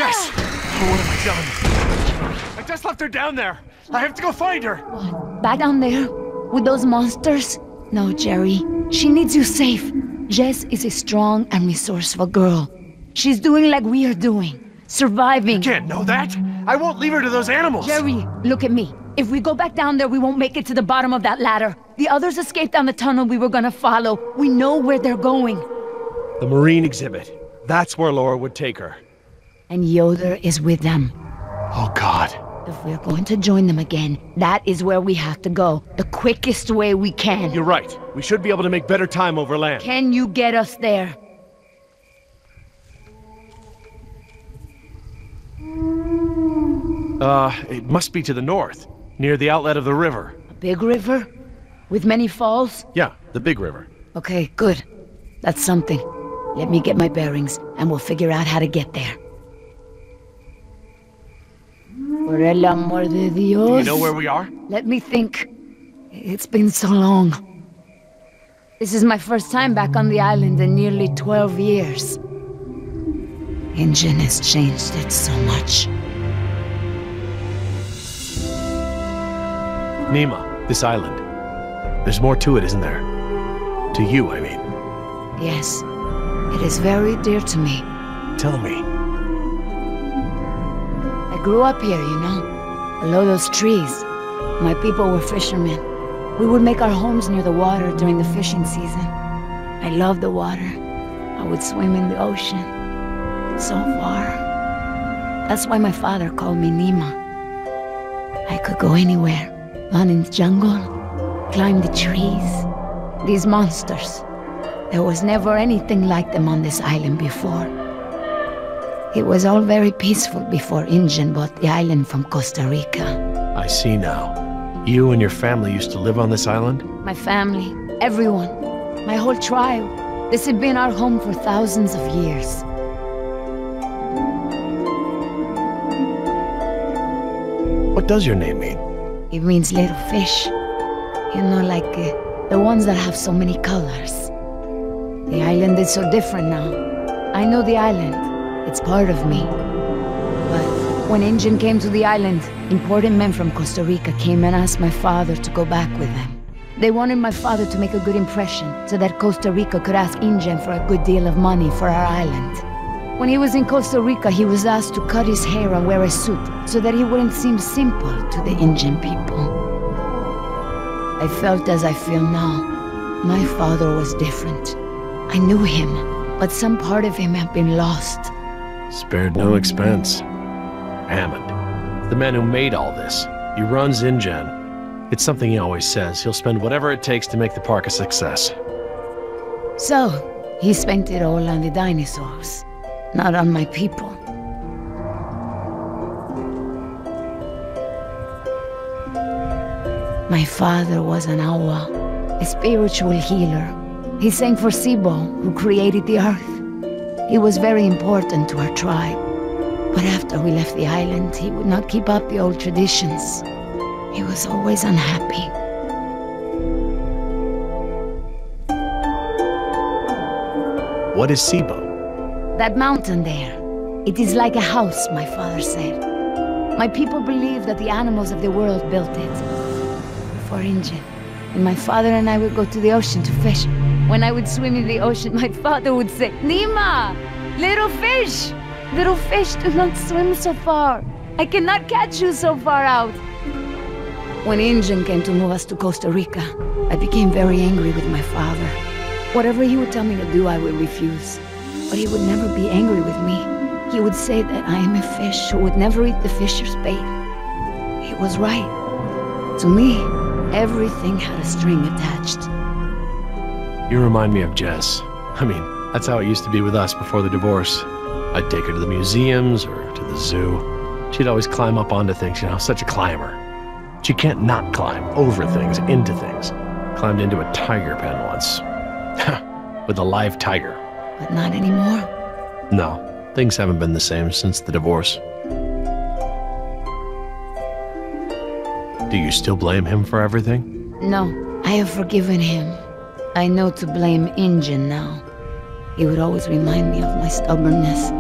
Jess! Oh, what have I done? I just left her down there. I have to go find her. What? Back down there? With those monsters? No, Jerry. She needs you safe. Jess is a strong and resourceful girl. She's doing like we are doing. Surviving. You can't know that. I won't leave her to those animals. Jerry, look at me. If we go back down there, we won't make it to the bottom of that ladder. The others escaped down the tunnel we were gonna follow. We know where they're going. The marine exhibit. That's where Laura would take her. And Yoder is with them. Oh, God. If we're going to join them again, that is where we have to go. The quickest way we can. You're right. We should be able to make better time over land. Can you get us there? It must be to the north, near the outlet of the river. A big river? With many falls? Yeah, the big river. Okay, good. That's something. Let me get my bearings, and we'll figure out how to get there. Por el amor de Dios. Do you know where we are? Let me think. It's been so long. This is my first time back on the island in nearly 12 years. Ingen has changed it so much. Nima, this island. There's more to it, isn't there? To you, I mean. Yes. It is very dear to me. Tell me. I grew up here, you know, below those trees. My people were fishermen. We would make our homes near the water during the fishing season. I loved the water. I would swim in the ocean. So far. That's why my father called me Nima. I could go anywhere. Run in the jungle, climb the trees. These monsters. There was never anything like them on this island before. It was all very peaceful before Ingen bought the island from Costa Rica. I see now. You and your family used to live on this island? My family, everyone, my whole tribe. This had been our home for thousands of years. What does your name mean? It means little fish. You know, like the ones that have so many colors. The island is so different now. I know the island. It's part of me. But when Ingen came to the island, important men from Costa Rica came and asked my father to go back with them. They wanted my father to make a good impression, so that Costa Rica could ask Ingen for a good deal of money for our island. When he was in Costa Rica, he was asked to cut his hair and wear a suit, so that he wouldn't seem simple to the Ingen people. I felt as I feel now. My father was different. I knew him, but some part of him had been lost. Spared no expense. Hammond, the man who made all this. He runs Ingen. It's something he always says. He'll spend whatever it takes to make the park a success. So, he spent it all on the dinosaurs, not on my people. My father was an awa, a spiritual healer. He sang for Sibo, who created the earth. He was very important to our tribe. But after we left the island, he would not keep up the old traditions. He was always unhappy. What is Sibo? That mountain there. It is like a house, my father said. My people believe that the animals of the world built it. For Ingen. And my father and I would go to the ocean to fish. When I would swim in the ocean, my father would say, Nima! Little fish! Little fish, do not swim so far. I cannot catch you so far out. When Ingen came to move us to Costa Rica, I became very angry with my father. Whatever he would tell me to do, I would refuse. But he would never be angry with me. He would say that I am a fish who would never eat the fisher's bait. He was right. To me, everything had a string attached. You remind me of Jess. I mean, that's how it used to be with us before the divorce. I'd take her to the museums or to the zoo. She'd always climb up onto things, you know, such a climber. She can't not climb over things, into things. Climbed into a tiger pen once. With a live tiger. But not anymore? No, things haven't been the same since the divorce. Do you still blame him for everything? No, I have forgiven him. I know to blame Ingen now. He would always remind me of my stubbornness.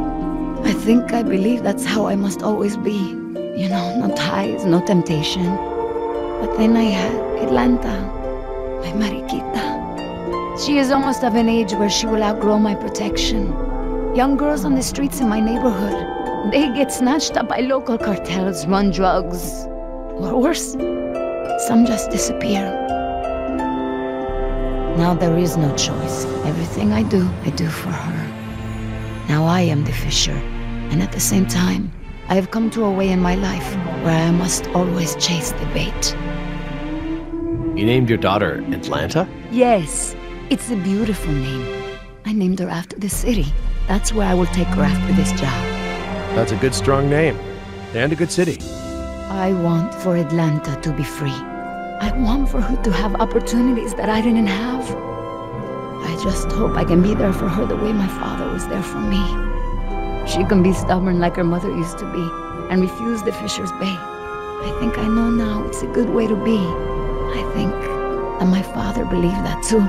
I think I believe that's how I must always be. You know, no ties, no temptation. But then I had Atlanta, my Mariquita. She is almost of an age where she will outgrow my protection. Young girls on the streets in my neighborhood, they get snatched up by local cartels, run drugs. Or worse, some just disappear. Now there is no choice. Everything I do for her. Now I am the fisher, and at the same time, I have come to a way in my life where I must always chase the bait. You named your daughter Atlanta? Yes, it's a beautiful name. I named her after the city. That's where I will take her after this job. That's a good, strong name. And a good city. I want for Atlanta to be free. I want for her to have opportunities that I didn't have. I just hope I can be there for her the way my father was there for me. She can be stubborn like her mother used to be, and refuse the fisher's bait. I think I know now it's a good way to be. I think that my father believed that too.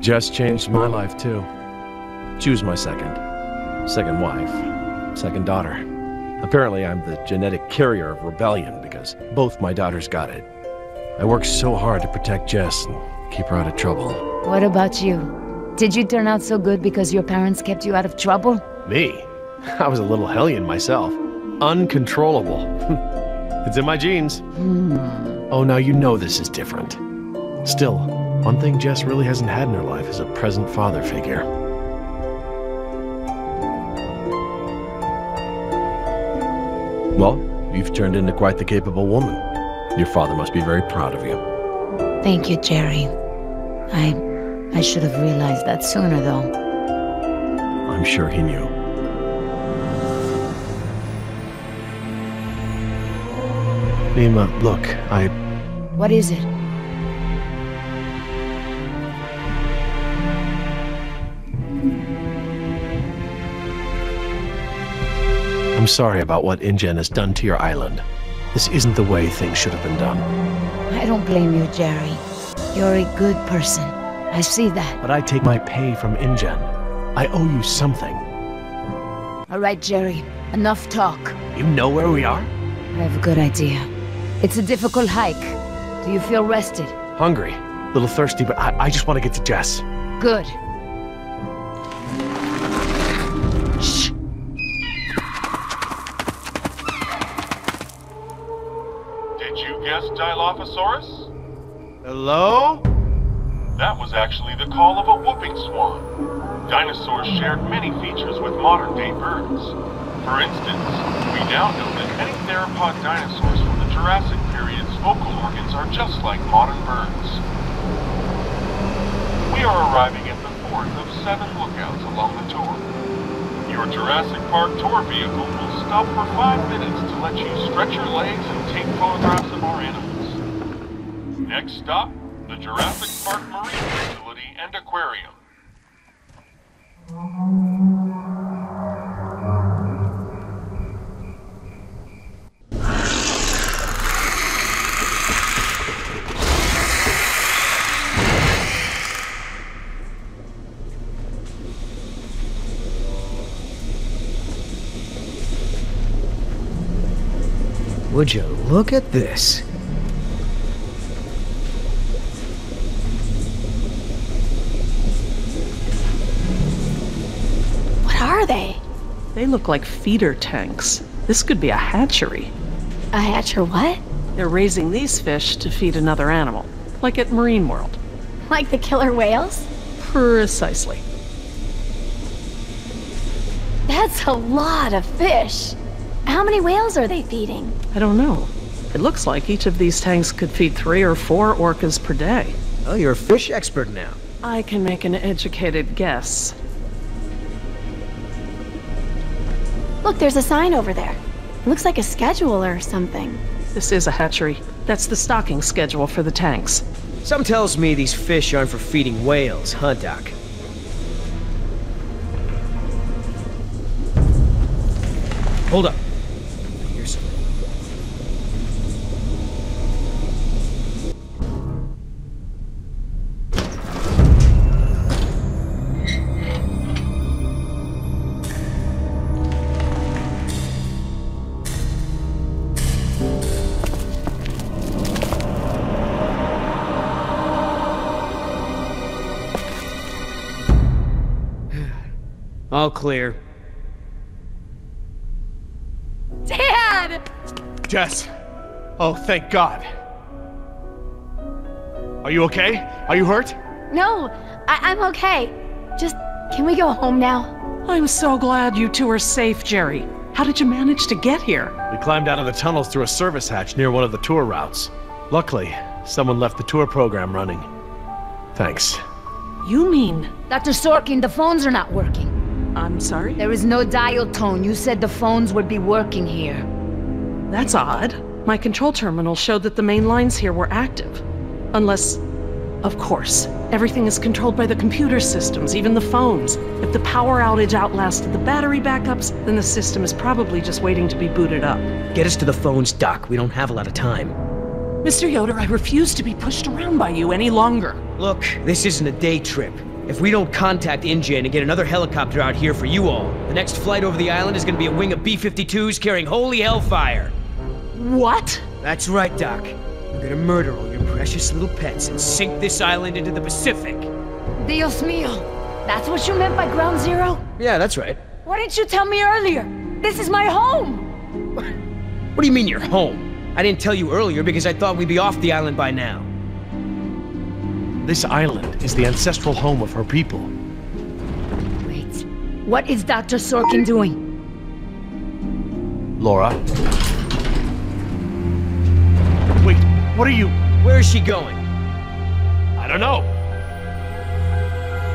Jess changed my life too. She was my second wife, second daughter. Apparently I'm the genetic carrier of rebellion because both my daughters got it. I worked so hard to protect Jess and keep her out of trouble. What about you? Did you turn out so good because your parents kept you out of trouble? Me? I was a little hellion myself. Uncontrollable. It's in my genes. Oh, now you know this is different. Still, one thing Jess really hasn't had in her life is a present father figure. Well, you've turned into quite the capable woman. Your father must be very proud of you. Thank you, Jerry. I should have realized that sooner, though. I'm sure he knew. Nima, look, What is it? I'm sorry about what InGen has done to your island. This isn't the way things should have been done. I don't blame you, Jerry. You're a good person. I see that. But I take my pay from InGen. I owe you something. All right, Jerry. Enough talk. You know where we are? I have a good idea. It's a difficult hike. Do you feel rested? Hungry. A little thirsty, but I just want to get to Jess. Good. Shh. Did you guess Dilophosaurus? Hello? That was actually the call of a whooping swan. Dinosaurs shared many features with modern-day birds. For instance, we now know that many theropod dinosaurs from the Jurassic period's vocal organs are just like modern birds. We are arriving at the fourth of 7 lookouts along the tour. Your Jurassic Park tour vehicle will stop for 5 minutes to let you stretch your legs and take photographs of our animals. Next stop, the Jurassic Park Marine Facility and Aquarium. Would you look at this? What are they? They look like feeder tanks. This could be a hatchery. A hatcher what? They're raising these fish to feed another animal, like at Marine World. Like the killer whales? Precisely. That's a lot of fish. How many whales are they feeding? I don't know. It looks like each of these tanks could feed 3 or 4 orcas per day. Oh, you're a fish expert now. I can make an educated guess. Look, there's a sign over there. It looks like a schedule or something. This is a hatchery. That's the stocking schedule for the tanks. Some tells me these fish aren't for feeding whales, huh, Doc? Hold up. Here's some. All clear. Dad! Jess! Oh, thank God. Are you okay? Are you hurt? No, I'm okay. Just, can we go home now? I'm so glad you two are safe, Jerry. How did you manage to get here? We climbed out of the tunnels through a service hatch near one of the tour routes. Luckily, someone left the tour program running. Thanks. You mean... Dr. Sorkin, the phones are not working. I'm sorry? There is no dial tone. You said the phones would be working here. That's odd. My control terminal showed that the main lines here were active. Unless... Of course, everything is controlled by the computer systems, even the phones. If the power outage outlasted the battery backups, then the system is probably just waiting to be booted up. Get us to the phones, Doc. We don't have a lot of time. Mr. Yoder, I refuse to be pushed around by you any longer. Look, this isn't a day trip. If we don't contact InGen and get another helicopter out here for you all, the next flight over the island is gonna be a wing of B-52s carrying holy hellfire. What? That's right, Doc. We're gonna murder all your precious little pets and sink this island into the Pacific. Dios mío. That's what you meant by ground zero? Yeah, that's right. Why didn't you tell me earlier? This is my home! What do you mean you're home? I didn't tell you earlier because I thought we'd be off the island by now. This island is the ancestral home of her people. Wait. What is Dr. Sorkin doing? Laura? Wait, what are you... Where is she going? I don't know.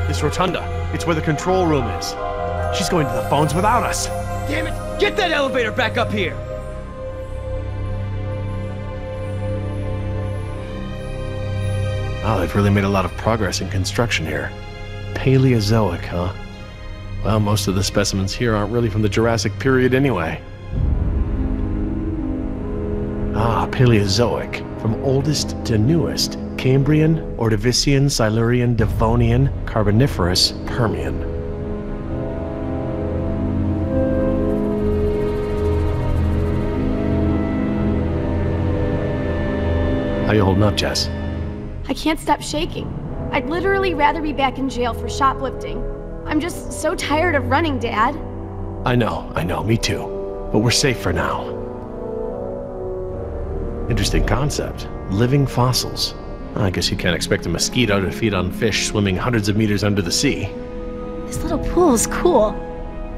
This rotunda. It's where the control room is. She's going to the phones without us. Damn it! Get that elevator back up here! Oh, they've really made a lot of progress in construction here. Paleozoic, huh? Well, most of the specimens here aren't really from the Jurassic period anyway. Ah, Paleozoic. From oldest to newest. Cambrian, Ordovician, Silurian, Devonian, Carboniferous, Permian. How you holding up, Jess? I can't stop shaking. I'd literally rather be back in jail for shoplifting. I'm just so tired of running, Dad. I know, me too. But we're safe for now. Interesting concept. Living fossils. I guess you can't expect a mosquito to feed on fish swimming hundreds of meters under the sea. This little pool's cool.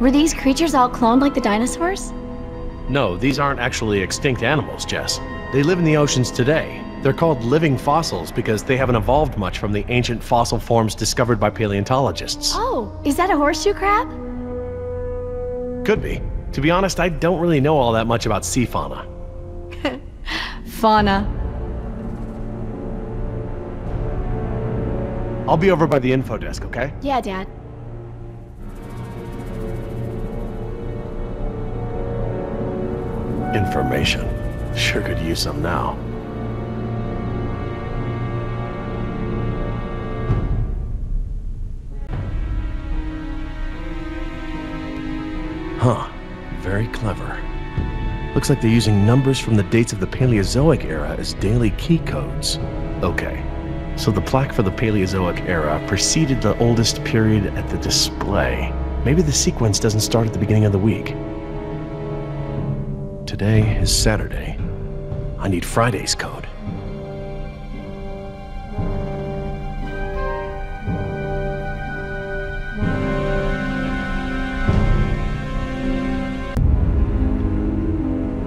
Were these creatures all cloned like the dinosaurs? No, these aren't actually extinct animals, Jess. They live in the oceans today. They're called living fossils because they haven't evolved much from the ancient fossil forms discovered by paleontologists. Oh, is that a horseshoe crab? Could be. To be honest, I don't really know all that much about sea fauna. Fauna. I'll be over by the info desk, okay? Yeah, Dad. Information. Sure could use some now. Huh. Very clever. Looks like they're using numbers from the dates of the Paleozoic era as daily key codes. Okay. So the plaque for the Paleozoic era preceded the oldest period at the display. Maybe the sequence doesn't start at the beginning of the week. Today is Saturday. I need Friday's code.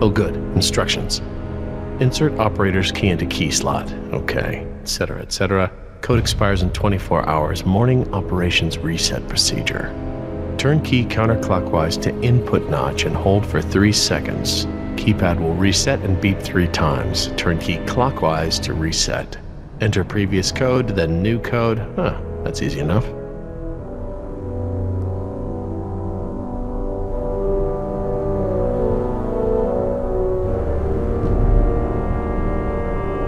Oh good, instructions. Insert operator's key into key slot. Okay, etc., etc. Code expires in 24 hours. Morning operations reset procedure. Turn key counterclockwise to input notch and hold for 3 seconds. Keypad will reset and beep 3 times. Turn key clockwise to reset. Enter previous code, then new code. Huh, that's easy enough.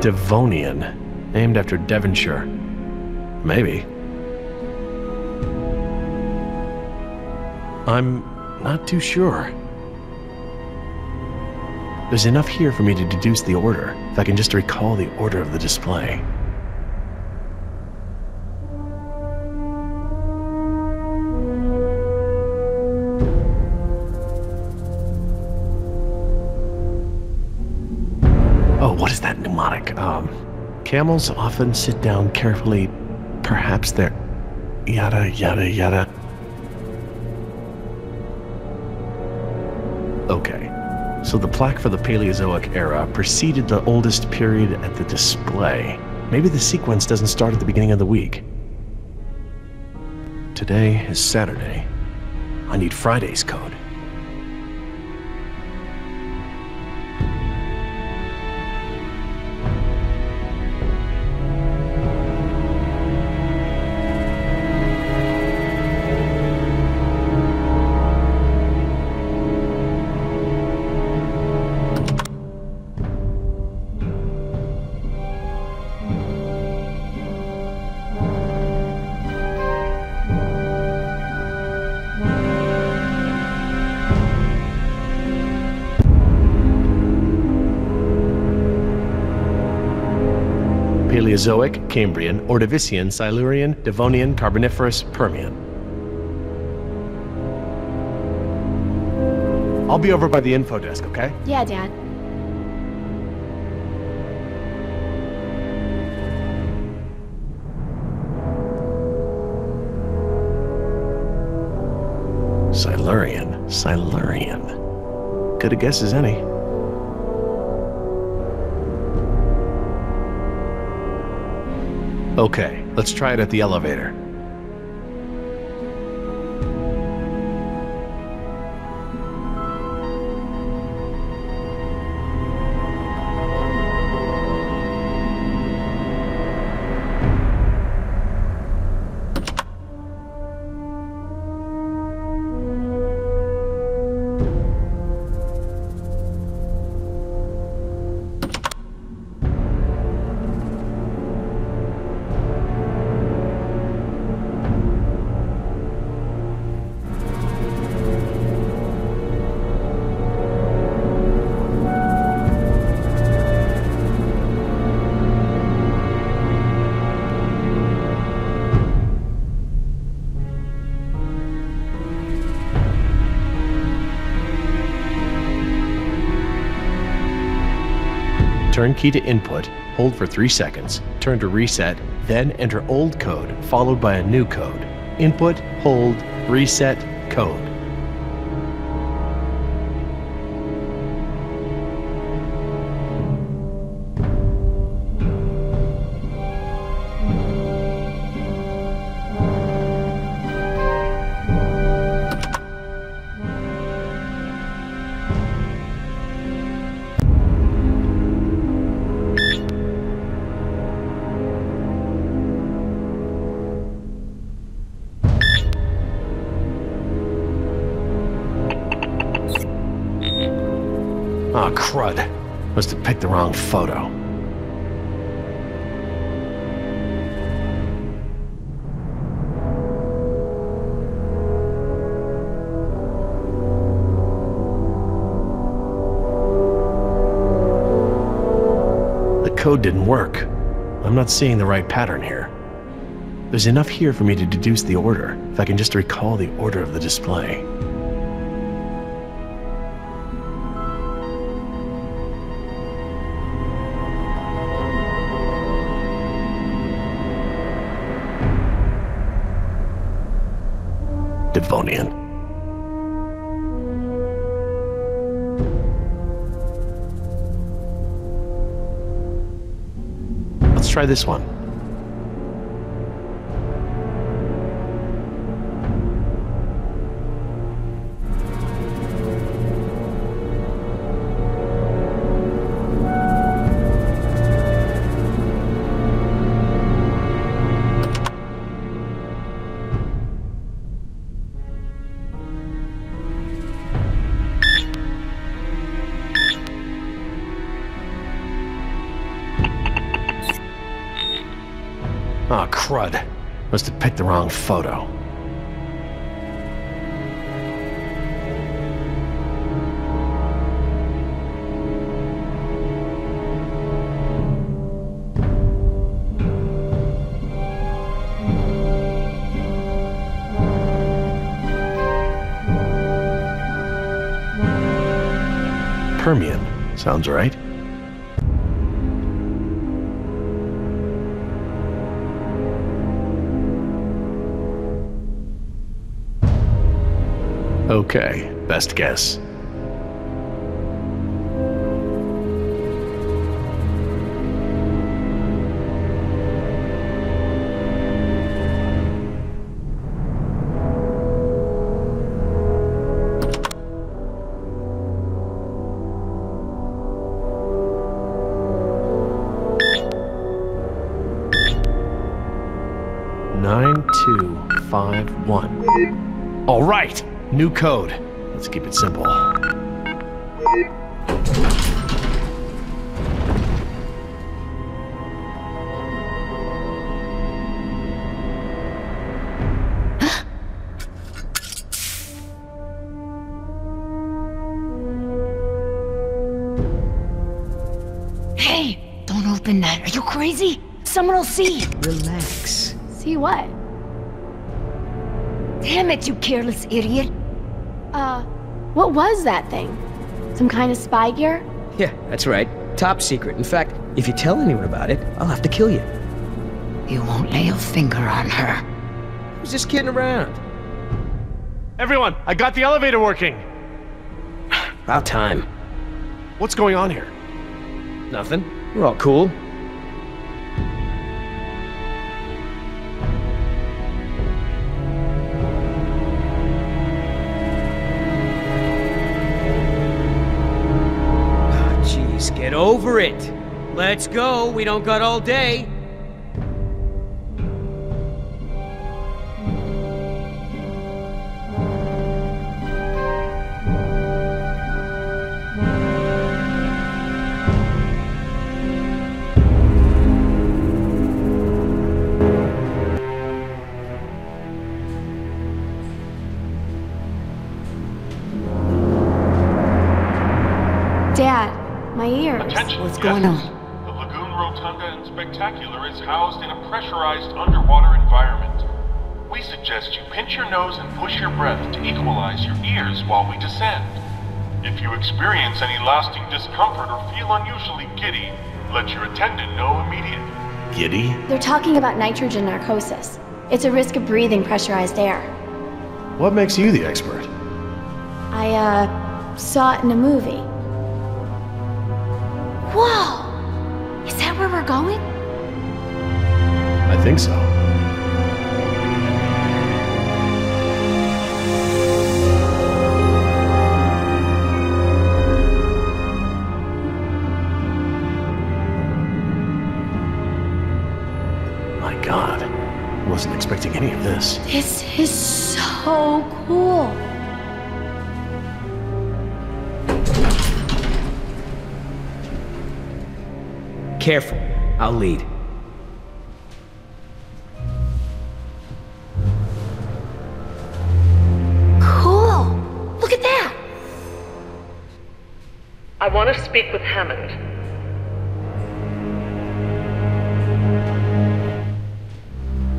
Devonian, named after Devonshire. Maybe. I'm not too sure. There's enough here for me to deduce the order, if I can just recall the order of the display. Oh, what is that mnemonic? Camels often sit down carefully. Perhaps they're... yada, yada, yada. Okay. So the plaque for the Paleozoic era preceded the oldest period at the display. Maybe the sequence doesn't start at the beginning of the week. Today is Saturday. I need Friday's code. Paleozoic, Cambrian, Ordovician, Silurian, Devonian, Carboniferous, Permian. I'll be over by the info desk, okay? Yeah, Dad. Silurian. Good a guess as any. Okay, let's try it at the elevator. Turn key to input, hold for 3 seconds, turn to reset, then enter old code followed by a new code. Input, hold, reset, code. Aw, crud. Must have picked the wrong photo. The code didn't work. I'm not seeing the right pattern here. There's enough here for me to deduce the order, if I can just recall the order of the display. Devonian. Let's try this one. Aw, crud. Must have picked the wrong photo. Permian. Sounds right. Okay, best guess. $9251. All right, new code. Let's keep it simple. Hey, don't open that. Are you crazy? Someone will see. Relax. See what? Damn it, you careless idiot. What was that thing? Some kind of spy gear? Yeah, that's right. Top secret. In fact, if you tell anyone about it, I'll have to kill you. You won't lay a finger on her. I was just kidding around. Everyone, I got the elevator working. About time. What's going on here? Nothing. We're all cool. Get over it. Let's go. We don't got all day. Dad, my ears. Attention, What's going on? The Lagoon Rotunda and Spectacular is housed in a pressurized underwater environment. We suggest you pinch your nose and push your breath to equalize your ears while we descend. If you experience any lasting discomfort or feel unusually giddy, let your attendant know immediately. Giddy? They're talking about nitrogen narcosis. It's a risk of breathing pressurized air. What makes you the expert? I, saw it in a movie. Whoa! Is that where we're going? I think so. My God, I wasn't expecting any of this. This is so cool. Careful. I'll lead. Cool! Look at that! I want to speak with Hammond.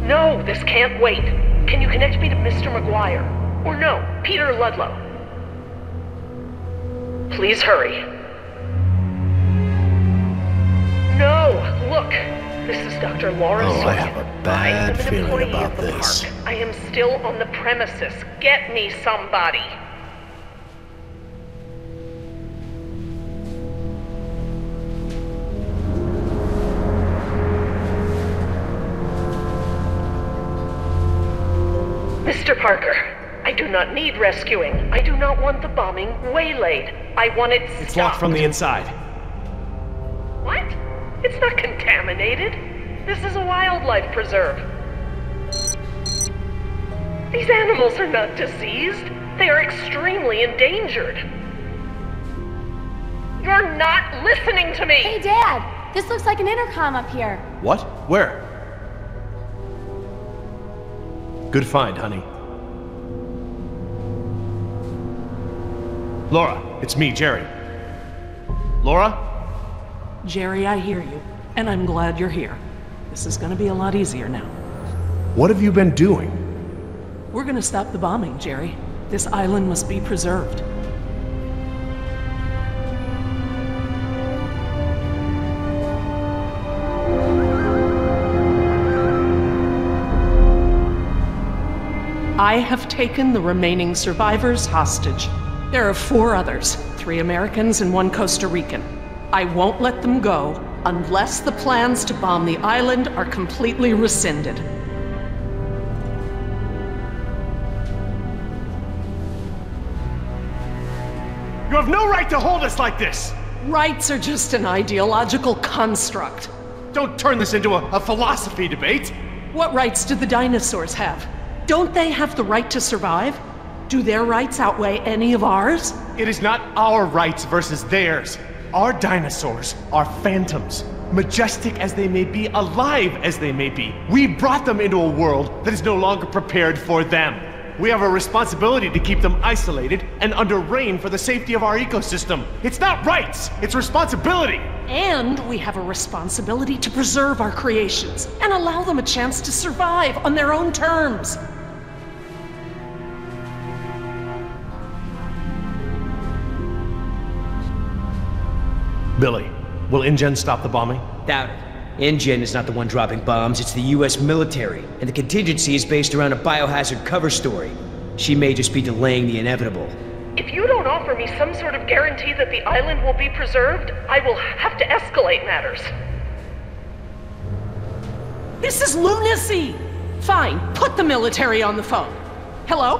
No, this can't wait. Can you connect me to Mr. McGuire? Or no, Peter Ludlow? Please hurry. No, look. This is Dr. Laura Oh, Sawyer. I have a bad I am an feeling employee about of the this. park. I am still on the premises. Get me somebody. Mr. Parker, I do not need rescuing. I do not want the bombing waylaid. I want it stopped. It's locked from the inside. What? It's not contaminated. This is a wildlife preserve. These animals are not diseased. They are extremely endangered. You're not listening to me! Hey, Dad! This looks like an intercom up here. What? Where? Good find, honey. Laura, it's me, Jerry. Laura? Jerry, I hear you, and I'm glad you're here. This is gonna be a lot easier now. What have you been doing? We're gonna stop the bombing, Jerry. This island must be preserved. I have taken the remaining survivors hostage. There are 4 others, 3 Americans and 1 Costa Rican. I won't let them go unless the plans to bomb the island are completely rescinded. You have no right to hold us like this! Rights are just an ideological construct. Don't turn this into a philosophy debate! What rights do the dinosaurs have? Don't they have the right to survive? Do their rights outweigh any of ours? It is not our rights versus theirs. Our dinosaurs are phantoms. Majestic as they may be, alive as they may be. We brought them into a world that is no longer prepared for them. We have a responsibility to keep them isolated and under rein for the safety of our ecosystem. It's not rights, it's responsibility. And we have a responsibility to preserve our creations and allow them a chance to survive on their own terms. Billy, will InGen stop the bombing? Doubt it. InGen is not the one dropping bombs, it's the US military, and the contingency is based around a biohazard cover story. She may just be delaying the inevitable. If you don't offer me some sort of guarantee that the island will be preserved, I will have to escalate matters. This is lunacy! Fine, put the military on the phone. Hello?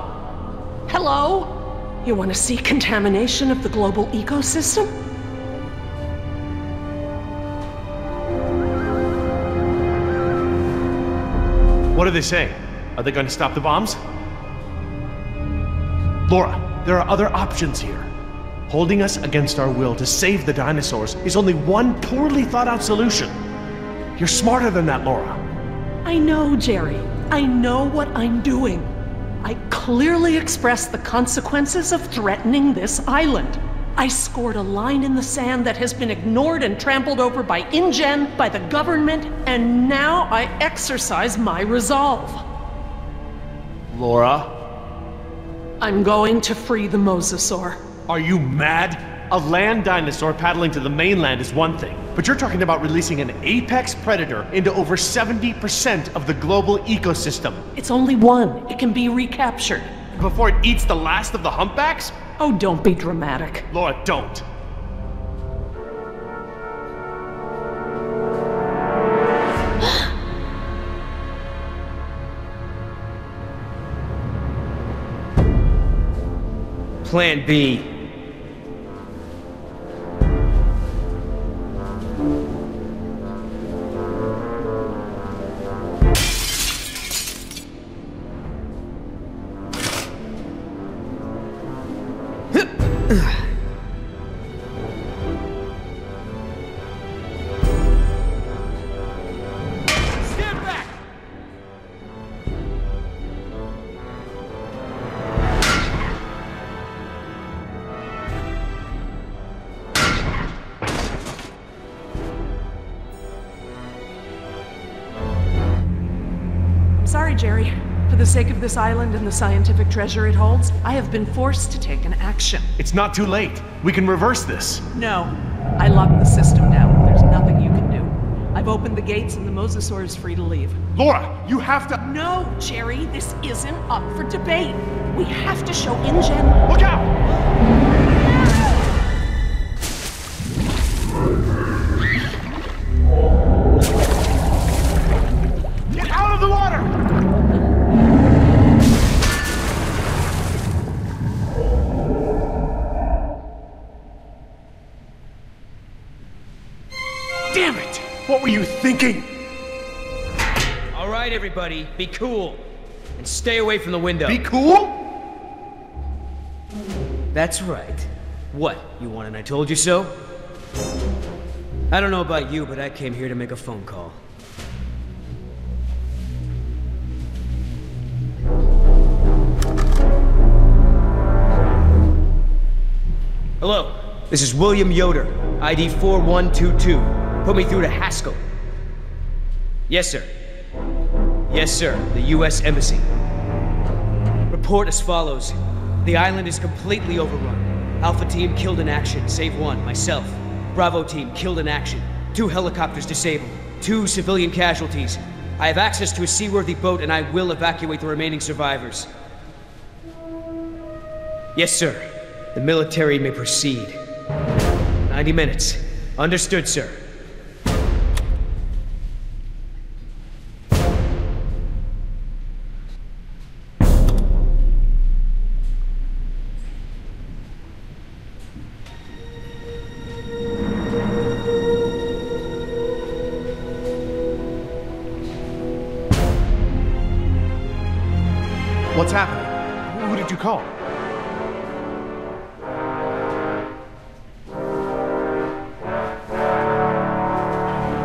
Hello? You want to see contamination of the global ecosystem? What are they saying? Are they going to stop the bombs? Laura, there are other options here. Holding us against our will to save the dinosaurs is only one poorly thought out solution. You're smarter than that, Laura. I know, Jerry. I know what I'm doing. I clearly expressed the consequences of threatening this island. I scored a line in the sand that has been ignored and trampled over by InGen, by the government, and now I exercise my resolve. Laura? I'm going to free the mosasaur. Are you mad? A land dinosaur paddling to the mainland is one thing, but you're talking about releasing an apex predator into over 70% of the global ecosystem. It's only one. It can be recaptured. Before it eats the last of the humpbacks? Oh, don't be dramatic. Laura, don't. Plan B. Sorry, Jerry. For the sake of this island and the scientific treasure it holds, I have been forced to take an action. It's not too late. We can reverse this. No. I locked the system down. There's nothing you can do. I've opened the gates and the mosasaur is free to leave. Laura, you have to... No, Jerry, this isn't up for debate. We have to show InGen... Look out! Get out of the water! Damn it! What were you thinking? All right, everybody, be cool. And stay away from the window. Be cool? That's right. What, you want an I told you so? I don't know about you, but I came here to make a phone call. Hello, this is William Yoder, ID 4122. Put me through to Haskell. Yes, sir. Yes, sir, the U.S. Embassy. Report as follows. The island is completely overrun. Alpha team killed in action, save one, myself. Bravo team killed in action. 2 helicopters disabled. 2 civilian casualties. I have access to a seaworthy boat and I will evacuate the remaining survivors. Yes, sir. The military may proceed. 90 minutes. Understood, sir. What's happening? Who did you call?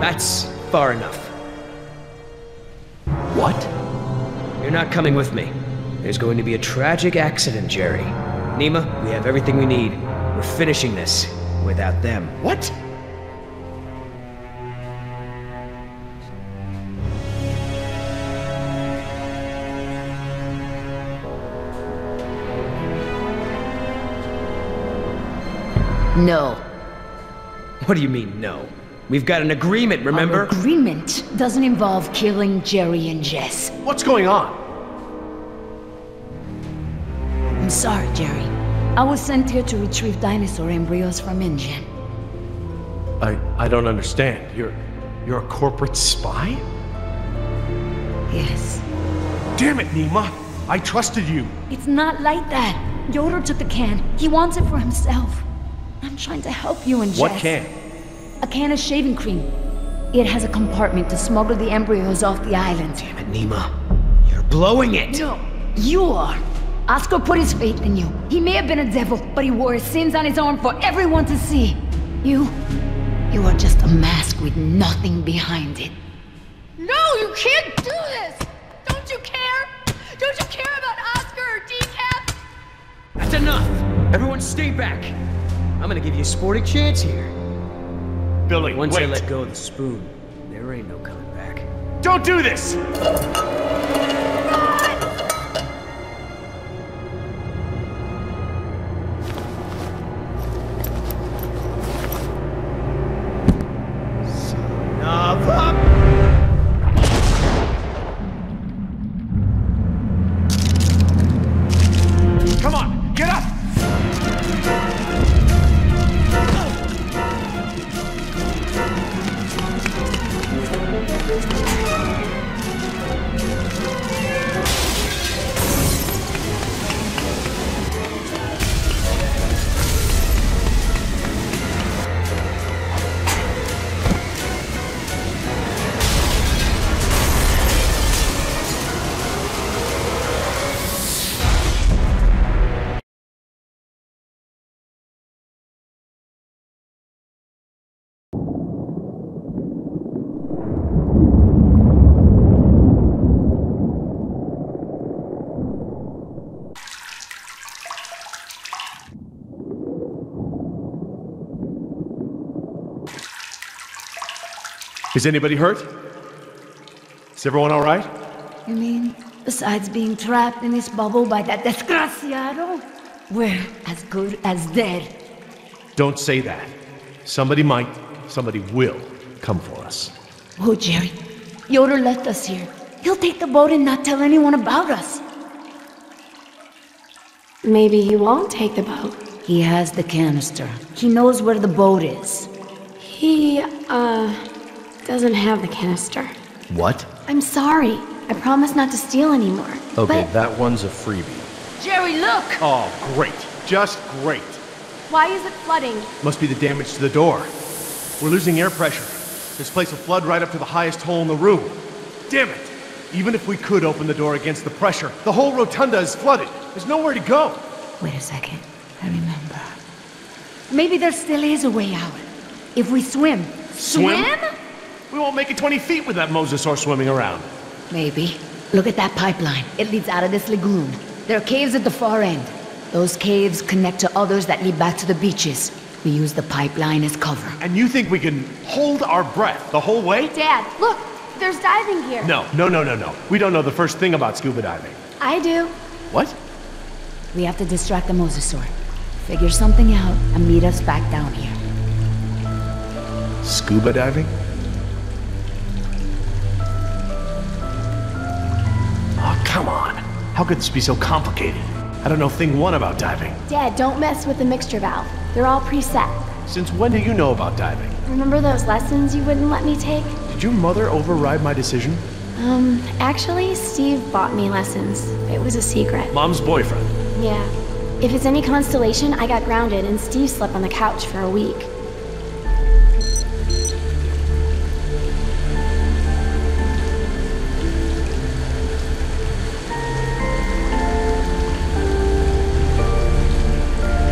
That's far enough. What? You're not coming with me. There's going to be a tragic accident, Jerry. Nima, we have everything we need. We're finishing this without them. What? No. What do you mean, no? We've got an agreement, remember? Our agreement doesn't involve killing Jerry and Jess. What's going on? I'm sorry, Jerry. I was sent here to retrieve dinosaur embryos from InGen. I don't understand. You're a corporate spy? Yes. Damn it, Nima! I trusted you! It's not like that. Yoder took the can. He wants it for himself. I'm trying to help you and Jess. What can? A can of shaving cream. It has a compartment to smuggle the embryos off the island. Damn it, Nima. You're blowing it! No, you are. Oscar put his faith in you. He may have been a devil, but he wore his sins on his arm for everyone to see. You are just a mask with nothing behind it. No, you can't do this! Don't you care? Don't you care about Oscar or Decaf? That's enough! Everyone stay back! I'm gonna give you a sporting chance here. Billy, Once wait! I let go of the spoon, there ain't no coming back. Don't do this! Come on, get up! Is anybody hurt? Is everyone all right? You mean, besides being trapped in this bubble by that desgraciado, we're as good as dead. Don't say that. Somebody might, somebody will come for us. Oh, Jerry. Yoder left us here. He'll take the boat and not tell anyone about us. Maybe he won't take the boat. He has the canister. He knows where the boat is. He, doesn't have the canister. What? I'm sorry. I promise not to steal anymore. Okay, But that one's a freebie. Jerry, look! Oh, great. Just great. why is it flooding? Must be the damage to the door. We're losing air pressure. This place will flood right up to the highest hole in the room. Damn it! Even if we could open the door against the pressure, the whole rotunda is flooded. There's nowhere to go. Wait a second. I remember. Maybe there still is a way out. If we swim. Swim? We won't make it 20 feet with that mosasaur swimming around. Maybe. Look at that pipeline. It leads out of this lagoon. There are caves at the far end. Those caves connect to others that lead back to the beaches. We use the pipeline as cover. And you think we can hold our breath the whole way? Dad, look! There's diving here. No. We don't know the first thing about scuba diving. I do. What? We have to distract the mosasaur. Figure something out and meet us back down here. Scuba diving? Oh, come on. How could this be so complicated? I don't know thing one about diving. Dad, don't mess with the mixture valve. They're all preset. Since when do you know about diving? Remember those lessons you wouldn't let me take? Did your mother override my decision? Actually, Steve bought me lessons. It was a secret. Mom's boyfriend. Yeah. If it's any consolation, I got grounded and Steve slept on the couch for a week.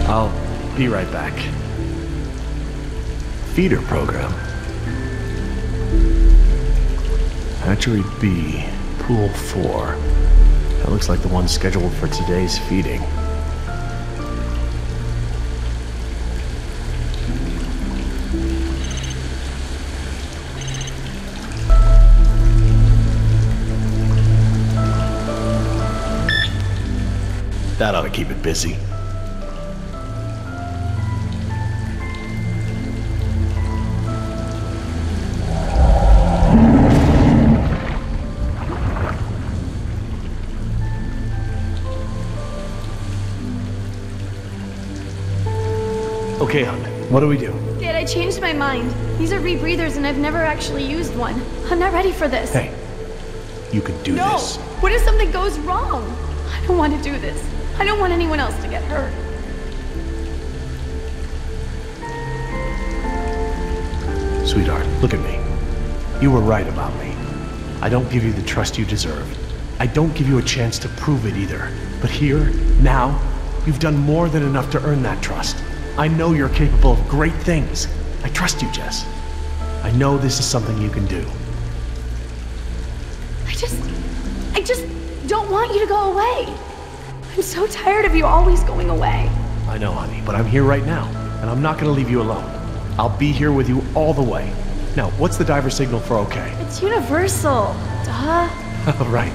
I'll be right back. Feeder program. Hatchery B, Pool 4. That looks like the one scheduled for today's feeding. That ought to keep it busy. Okay, hon. What do we do? Dad, I changed my mind. These are rebreathers and I've never actually used one. I'm not ready for this. Hey, you can do No! this. What if something goes wrong? I don't want to do this. I don't want anyone else to get hurt. Sweetheart, look at me. You were right about me. I don't give you the trust you deserve. I don't give you a chance to prove it either. But here, now, you've done more than enough to earn that trust. I know you're capable of great things. I trust you, Jess. I know this is something you can do. I just don't want you to go away. I'm so tired of you always going away. I know, honey, but I'm here right now, and I'm not gonna leave you alone. I'll be here with you all the way. Now, what's the diver signal for okay? It's universal. Duh. Right.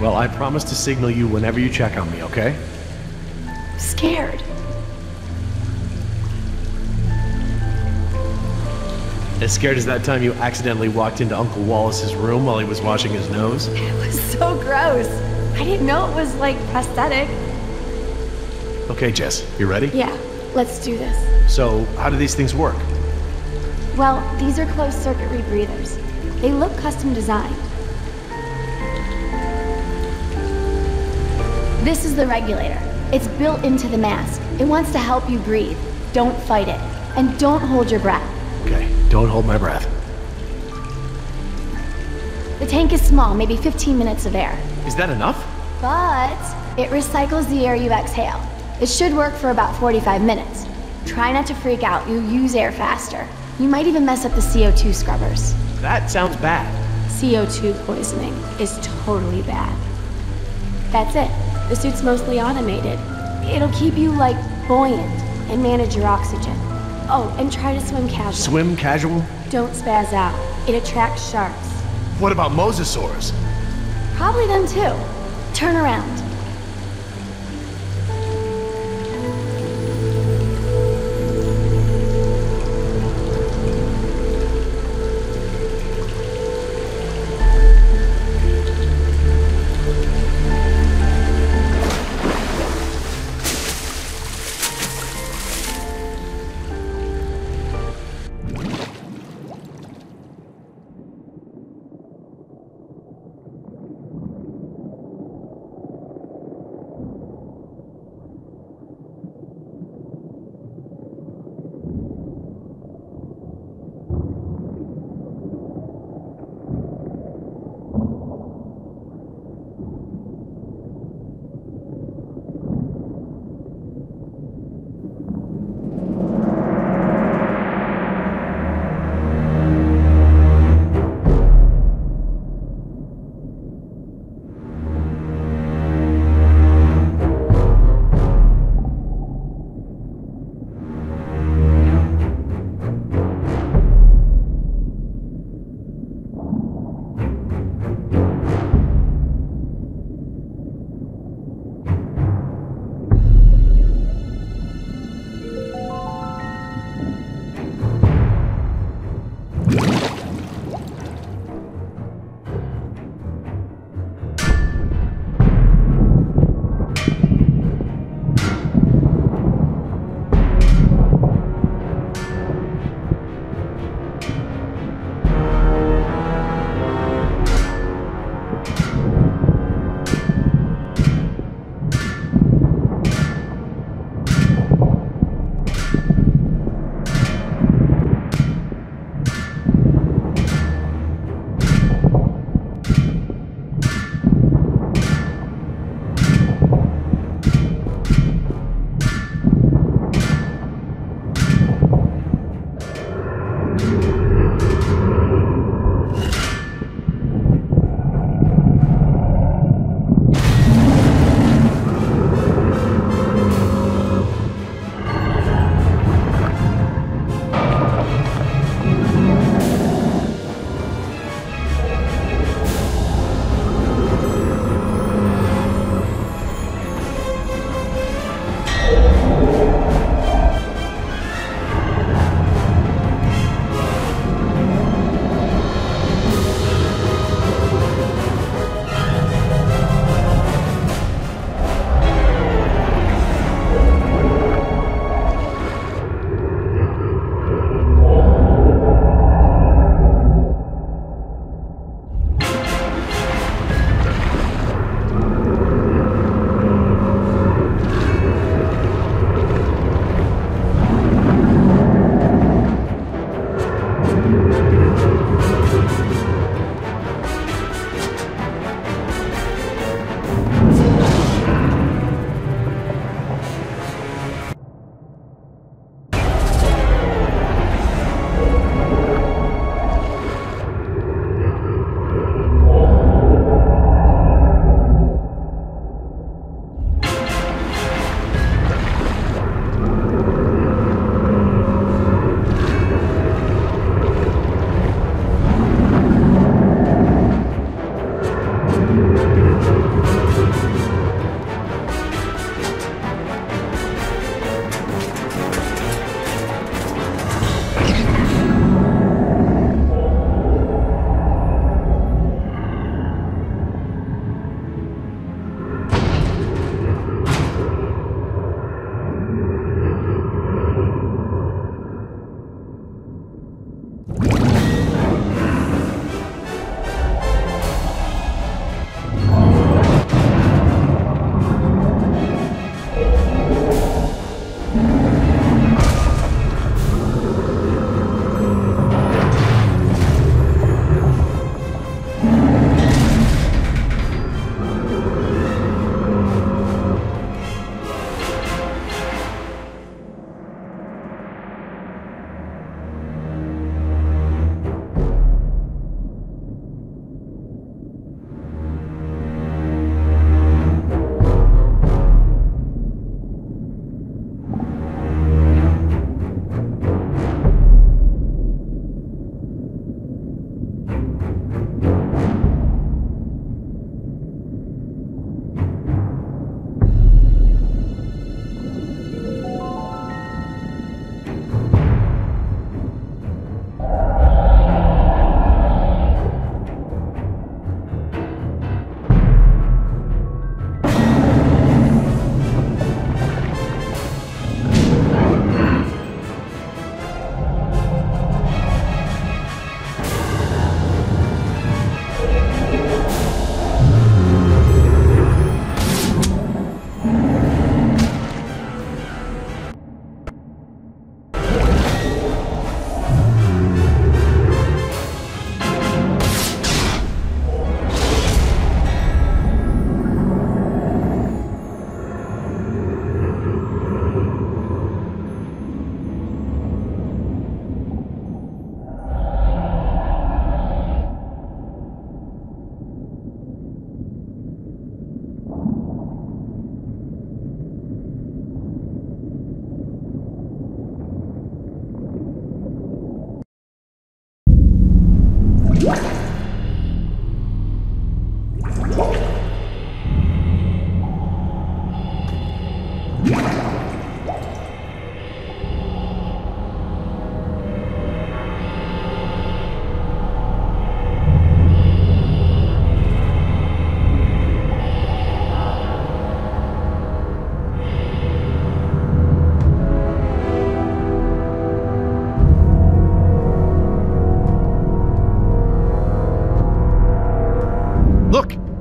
Well, I promise to signal you whenever you check on me, okay? I'm scared. As scared as that time you accidentally walked into Uncle Wallace's room while he was washing his nose? It was so gross. I didn't know it was like prosthetic. Okay, Jess, you ready? Yeah, let's do this. So, how do these things work? Well, these are closed circuit rebreathers. They look custom designed. This is the regulator. It's built into the mask. It wants to help you breathe. Don't fight it. And don't hold your breath. Okay, don't hold my breath. The tank is small, maybe 15 minutes of air. Is that enough? But it recycles the air you exhale. It should work for about 45 minutes. Try not to freak out. You'll use air faster. You might even mess up the CO2 scrubbers. That sounds bad. CO2 poisoning is totally bad. That's it. The suit's mostly automated. It'll keep you, like, buoyant and manage your oxygen. Oh, and try to swim casual. Swim casual? Don't spaz out. It attracts sharks. What about mosasaurs? Probably them too. Turn around.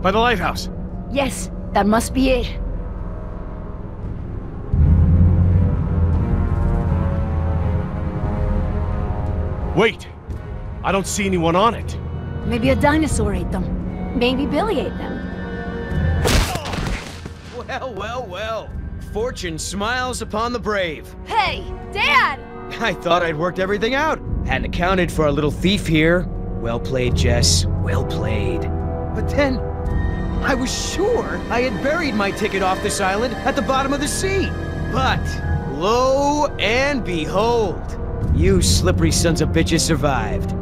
By the lighthouse. Yes, that must be it. Wait! I don't see anyone on it. Maybe a dinosaur ate them. Maybe Billy ate them. Well, well, well. Fortune smiles upon the brave. Hey, Dad! I thought I'd worked everything out. Hadn't accounted for our little thief here. Well played, Jess. Well played. But then, I was sure I had buried my ticket off this island at the bottom of the sea. But, lo and behold, you slippery sons of bitches survived.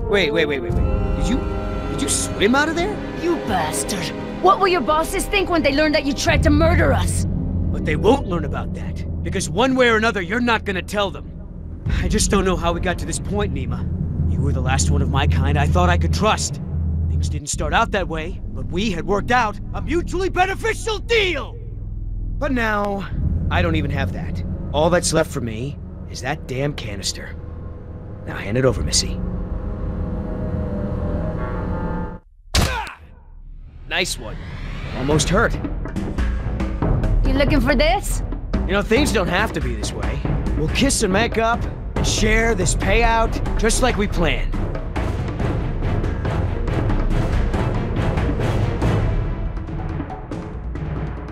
Wait. Did you swim out of there? You bastard! What will your bosses think when they learn that you tried to murder us? But they won't learn about that, because one way or another, you're not gonna tell them. I just don't know how we got to this point, Nima. You were the last one of my kind I thought I could trust. Things didn't start out that way, but we had worked out a mutually beneficial deal! But now, I don't even have that. All that's left for me is that damn canister. Now hand it over, Missy. Ah! Nice one. Almost hurt. You looking for this? You know, things don't have to be this way. We'll kiss and make up, and share this payout, just like we planned.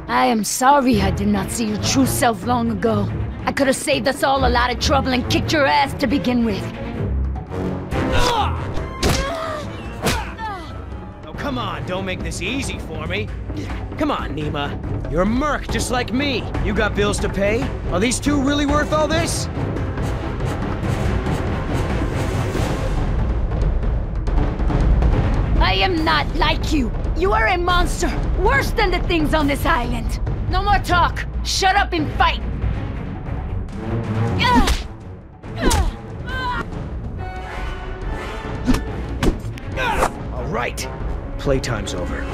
I am sorry I did not see your true self long ago. I could have saved us all a lot of trouble and kicked your ass to begin with. Oh, come on, don't make this easy for me. Come on, Nima. You're a merc just like me. You got bills to pay? Are these two really worth all this? I I am not like you. You are a monster, worse than the things on this island. No more talk. Shut up and fight. All right. Playtime's over.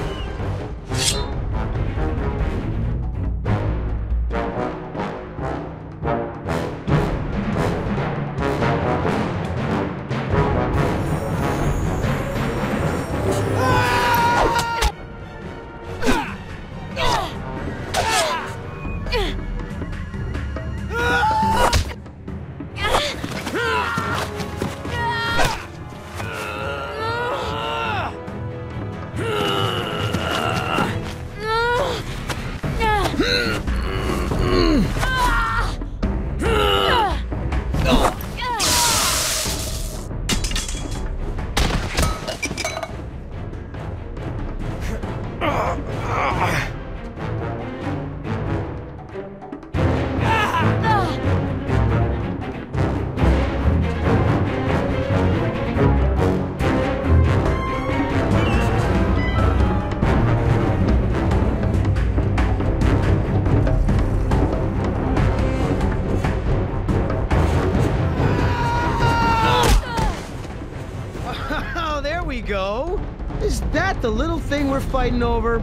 Go. Is that the little thing we're fighting over?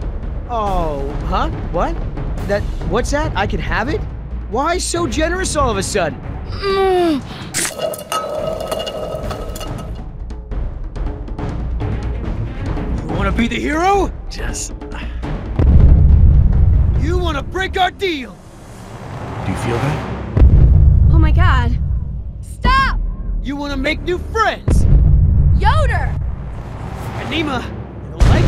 Oh, huh? What? What's that? I can have it? Why so generous all of a sudden? You wanna be the hero? Jess. You wanna break our deal? Do you feel that? Oh my god. Stop! You wanna make new friends? Yoder! Anima, I don't like it.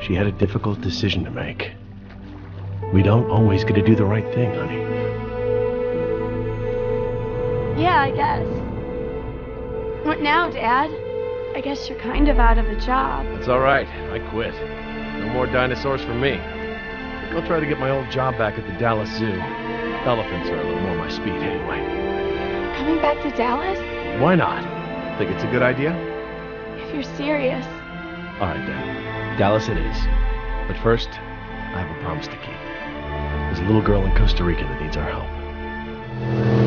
She had a difficult decision to make. We don't always get to do the right thing, honey. Yeah, I guess. What now, Dad? I guess you're kind of out of a job. That's all right. I quit. No more dinosaurs for me. I'll try to get my old job back at the Dallas Zoo. Elephants are a little more my speed anyway. Coming back to Dallas? Why not? Think it's a good idea? If you're serious. All right, then. Dallas it is. But first, I have a promise to keep. There's a little girl in Costa Rica that needs our help.